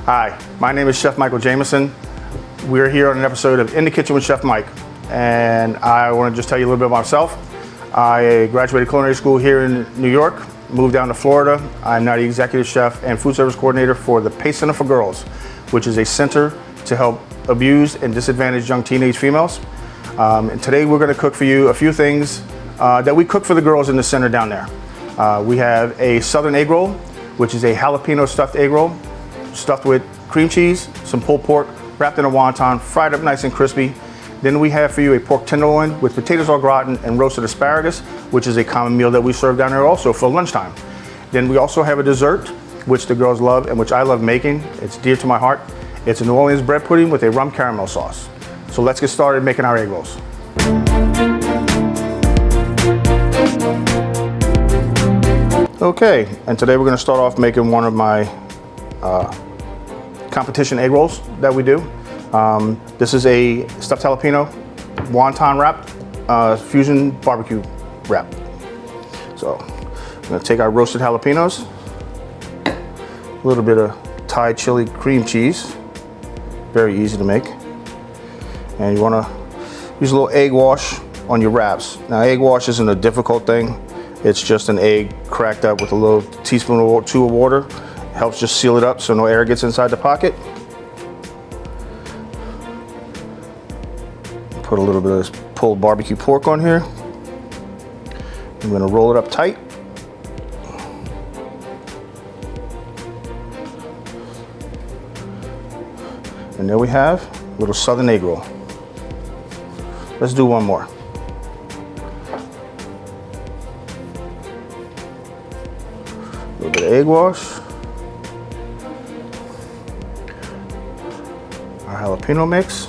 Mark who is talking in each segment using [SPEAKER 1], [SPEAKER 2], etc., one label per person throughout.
[SPEAKER 1] Hi, my name is Chef Michael Jamieson. We're here on an episode of In the Kitchen with Chef Mike, and I want to just tell you a little bit about myself. I graduated culinary school here in New York, moved down to Florida. I'm now the executive chef and food service coordinator for the PACE Center for Girls, which is a center to help abused and disadvantaged young teenage females. And today we're going to cook for you a few things that we cook for the girls in the center down there. We have a southern egg roll, which is a jalapeno stuffed egg roll, stuffed with cream cheese, some pulled pork, wrapped in a wonton, fried up nice and crispy. Then we have for you a pork tenderloin with potatoes au gratin and roasted asparagus, which is a common meal that we serve down there also for lunchtime. Then we also have a dessert, which the girls love and which I love making. It's dear to my heart. It's a New Orleans bread pudding with a rum caramel sauce. So let's get started making our egg rolls. Okay, and today we're going to start off making one of my competition egg rolls that we do. This is a stuffed jalapeno wonton wrap, fusion barbecue wrap. So I'm going to take our roasted jalapenos, a little bit of Thai chili cream cheese, very easy to make, and you want to use a little egg wash on your wraps. Now, egg wash isn't a difficult thing. It's just an egg cracked up with a little teaspoon or two of water. Helps just seal it up so no air gets inside the pocket. Put a little bit of this pulled barbecue pork on here. I'm gonna roll it up tight. And there we have a little southern egg roll. Let's do one more. A little bit of egg wash. Our jalapeno mix.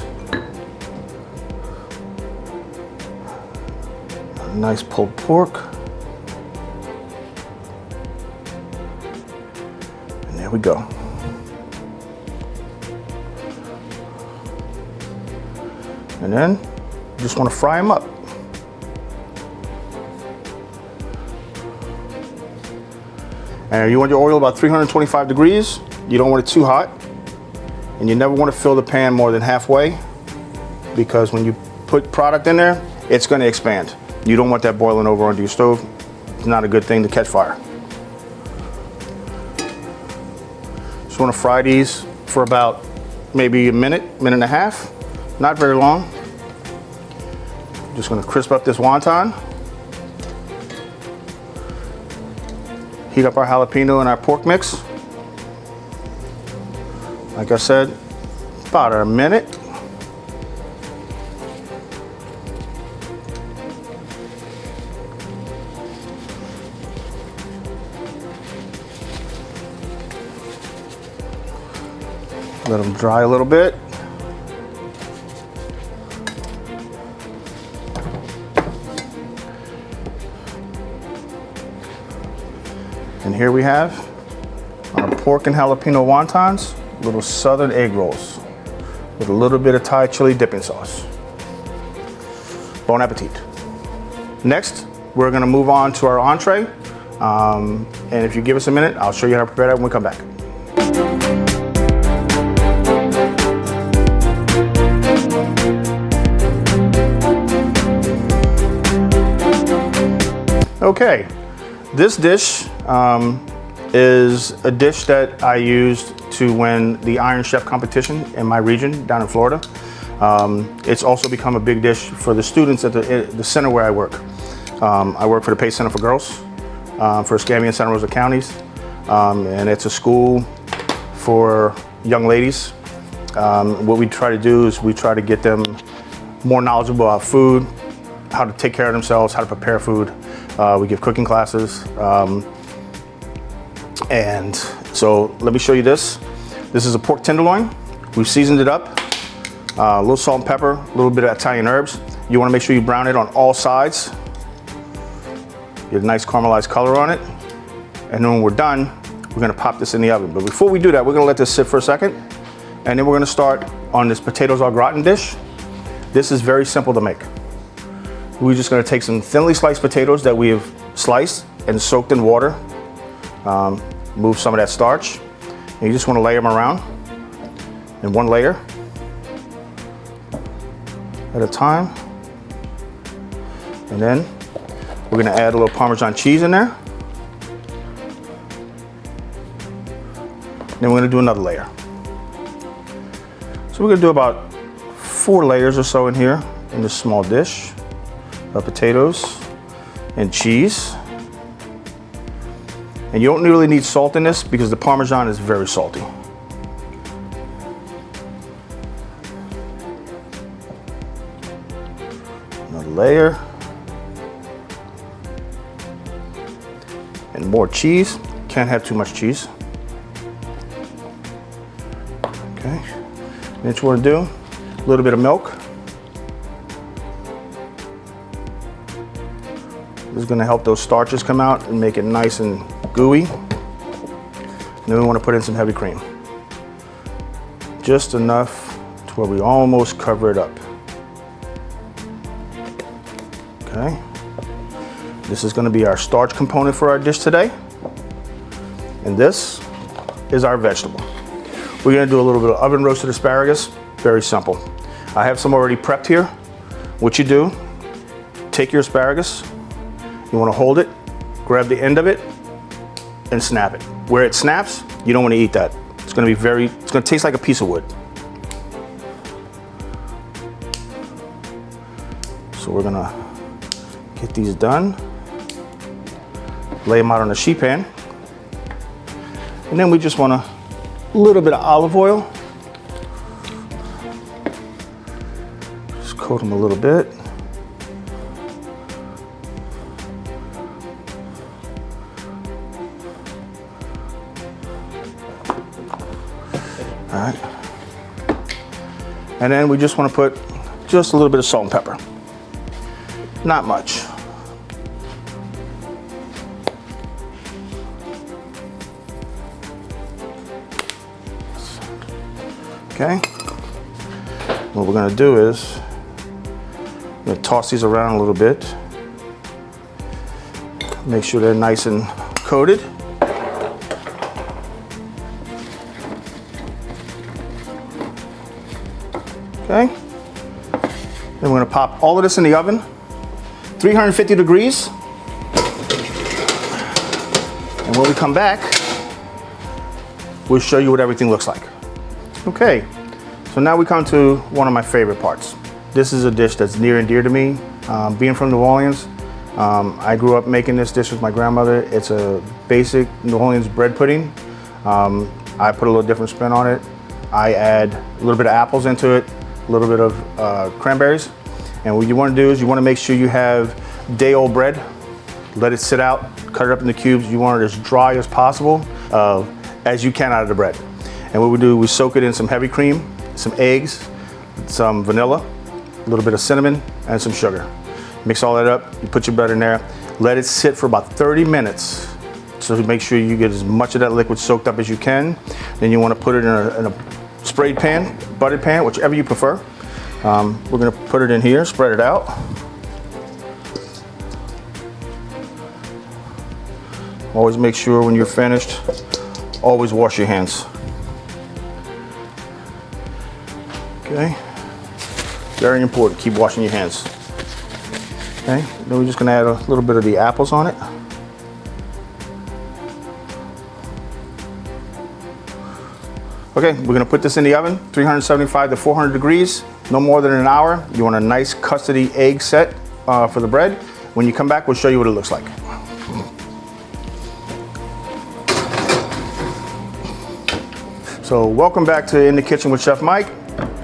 [SPEAKER 1] A nice pulled pork. And there we go. And then you just want to fry them up. And you want your oil about 325 degrees. You don't want it too hot. And you never want to fill the pan more than halfway, because when you put product in there, it's going to expand. You don't want that boiling over onto your stove. It's not a good thing to catch fire. Just want to fry these for about maybe a minute, minute and a half. Not very long. Just going to crisp up this wonton. Heat up our jalapeno and our pork mix. Like I said, about a minute. Let them dry a little bit. And here we have our pork and jalapeno wontons. Little southern egg rolls with a little bit of Thai chili dipping sauce. Bon appetit. Next, we're gonna move on to our entree. And if you give us a minute, I'll show you how to prepare that when we come back. Okay, this dish is a dish that I used to win the Iron Chef competition in my region down in Florida. It's also become a big dish for the students at the center where I work. I work for the PACE Center for Girls for Escambia and Santa Rosa counties. And it's a school for young ladies. What we try to do is we try to get them more knowledgeable about food, how to take care of themselves, how to prepare food. We give cooking classes. And so let me show you this. This is a pork tenderloin. We've seasoned it up. A little salt and pepper, a little bit of Italian herbs. You want to make sure you brown it on all sides. Get a nice caramelized color on it. And then when we're done, we're going to pop this in the oven. But before we do that, we're going to let this sit for a second. And then we're going to start on this potatoes au gratin dish. This is very simple to make. We're just going to take some thinly sliced potatoes that we have sliced and soaked in water. Move some of that starch. And you just want to lay them around. in one layer at a time. And then we're gonna add a little Parmesan cheese in there. Then we're gonna do another layer. So we're gonna do about 4 layers or so in here in this small dish of potatoes and cheese. And you don't really need salt in this because the Parmesan is very salty. Another layer. And more cheese. Can't have too much cheese. Okay. Then what you want to do, a little bit of milk. This is going to help those starches come out and make it nice and gooey. And then we want to put in some heavy cream. Just enough to where we almost cover it up. Okay. This is going to be our starch component for our dish today. And this is our vegetable. We're going to do a little bit of oven roasted asparagus. Very simple. I have some already prepped here. What you do, take your asparagus, you want to hold it, grab the end of it, and snap it. Where it snaps, you don't want to eat that. It's going to taste like a piece of wood. So we're going to get these done. Lay them out on a sheet pan. And then we just want a little bit of olive oil. Just coat them a little bit. All right. And then we just want to put just a little bit of salt and pepper. Not much. Okay. What we're going to do is we're going to toss these around a little bit. Make sure they're nice and coated. Okay. Then we're going to pop all of this in the oven, 350 degrees. And when we come back, we'll show you what everything looks like. Okay, so now we come to one of my favorite parts. This is a dish that's near and dear to me. Being from New Orleans, I grew up making this dish with my grandmother. It's a basic New Orleans bread pudding. I put a little different spin on it. I add a little bit of apples into it, a little bit of cranberries. And what you want to do is you want to make sure you have day-old bread. Let it sit out, cut it up into cubes. You want it as dry as possible, as you can out of the bread. And what we do, we soak it in some heavy cream, some eggs, some vanilla, a little bit of cinnamon, and some sugar. Mix all that up, you put your bread in there, let it sit for about 30 minutes. So make sure you get as much of that liquid soaked up as you can. Then you want to put it in a sprayed pan, buttered pan, whichever you prefer. We're going to put it in here, spread it out. Always make sure when you're finished, always wash your hands. Okay, very important, keep washing your hands. Okay, then we're just gonna add a little bit of the apples on it. Okay, we're gonna put this in the oven, 375 to 400 degrees, no more than an hour. You want a nice custody egg set for the bread. When you come back, we'll show you what it looks like. So welcome back to In the Kitchen with Chef Mike.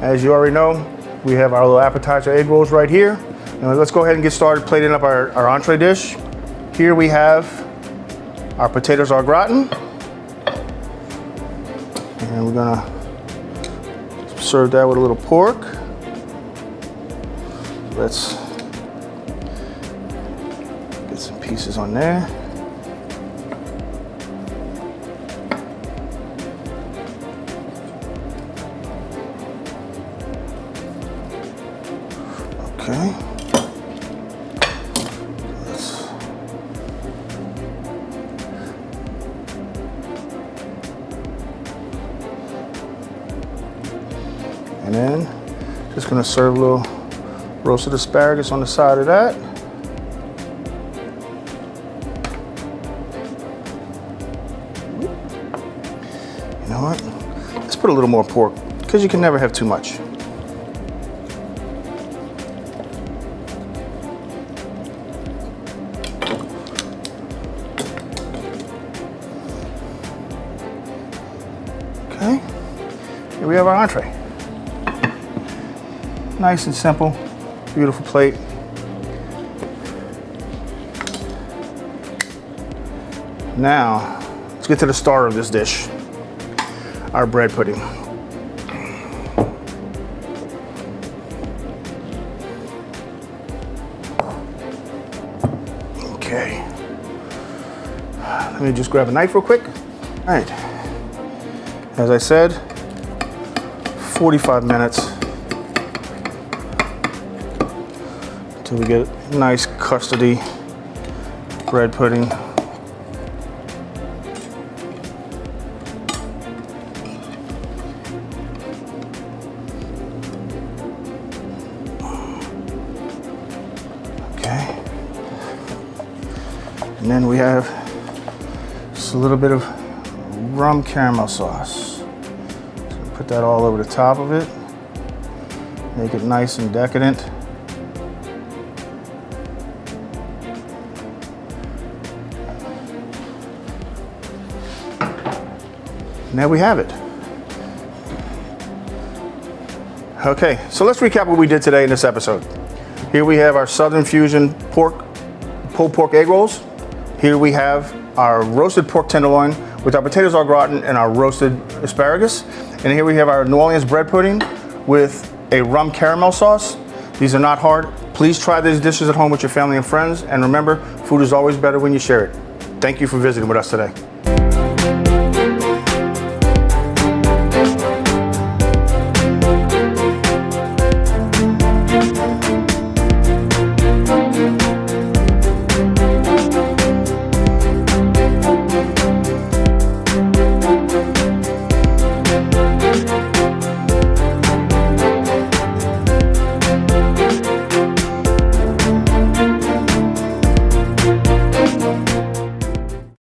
[SPEAKER 1] As you already know, we have our little appetizer egg rolls right here. Now let's go ahead and get started plating up our entree dish. Here we have our potatoes au gratin. And we're gonna serve that with a little pork. Let's get some pieces on there. Okay. And then just gonna serve a little roasted asparagus on the side of that. You know what? Let's put a little more pork, because you can never have too much. Okay, here we have our entree. Nice and simple, beautiful plate. Now, let's get to the star of this dish, our bread pudding. Okay, let me just grab a knife real quick. All right, as I said, 45 minutes until we get a nice custardy bread pudding. Okay. And then we have just a little bit of rum caramel sauce. So put that all over the top of it. Make it nice and decadent. And there we have it. Okay, so let's recap what we did today in this episode. Here we have our Southern Fusion pulled pork egg rolls. Here we have our roasted pork tenderloin with our potatoes au gratin and our roasted asparagus. And here we have our New Orleans bread pudding with a rum caramel sauce. These are not hard. Please try these dishes at home with your family and friends. And remember, food is always better when you share it. Thank you for visiting with us today.